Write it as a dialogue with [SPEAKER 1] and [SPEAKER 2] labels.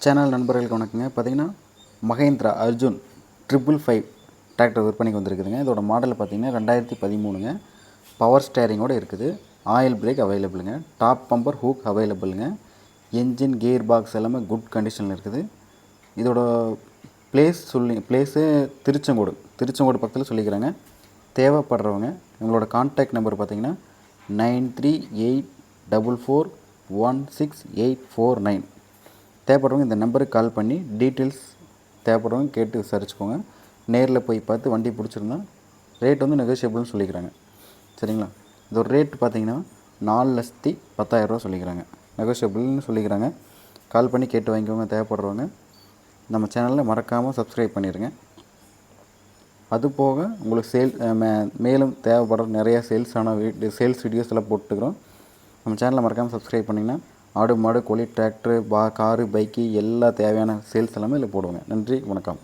[SPEAKER 1] Channel நண்பர்களுக்கு வணக்கங்க. பார்த்தீங்கன்னா மகேந்திரா அர்ஜுன் 555 டிராக்டர் விற்பனைக்கு வந்திருக்குதுங்க. இதோட மாடல் பார்த்தீங்கன்னா 2013ங்க. பவர் ஸ்டேரிங்கோடு இருக்குது. ஆயில் பிரேக் அவைலபிளுங்க. டாப் பம்பர் ஹூக் அவைலபிளுங்க. என்ஜின் கியர் பாக்ஸ் எல்லாமே குட் கண்டிஷனில் இருக்குது. இதோட பிளேஸு திருச்செங்கோடு பக்கத்தில் சொல்லிக்கிறேங்க. தேவைப்படுறவங்க உங்களோட கான்டாக்ட் நம்பர் பார்த்தீங்கன்னா 9384416849. தேவைப்படுறவங்க இந்த நம்பருக்கு கால் பண்ணி டீட்டெயில்ஸ் தேவைப்படுறவங்க கேட்டு விசாரிச்சுக்கோங்க. நேரில் போய் பார்த்து வண்டி பிடிச்சிருந்தா ரேட் வந்து நெகோஷியபிள்னு சொல்லிக்கிறாங்க. சரிங்களா? இதோட ரேட் பார்த்தீங்கன்னா 4,10,000 சொல்லிக்கிறாங்க. நெகோஷியபிள்னு சொல்லிக்கிறாங்க. கால் பண்ணி கேட்டு வாங்கிக்கோங்க. தேவைப்படுறவங்க நம்ம சேனலில் மறக்காமல் சப்ஸ்கிரைப் பண்ணிடுங்க. அதுபோக உங்களுக்கு மேலும் தேவைப்படுற நிறைய சேல்ஸ் வீடியோஸ் எல்லாம் போட்டுக்கிறோம். நம்ம சேனலை மறக்காமல் சப்ஸ்கிரைப் பண்ணிங்கன்னா ஆடு மாடு கோழி டிராக்டரு காரு பைக்கு எல்லா தேவையான சேல்ஸ் எல்லாமே இதில் போடுவோங்க. நன்றி, வணக்கம்.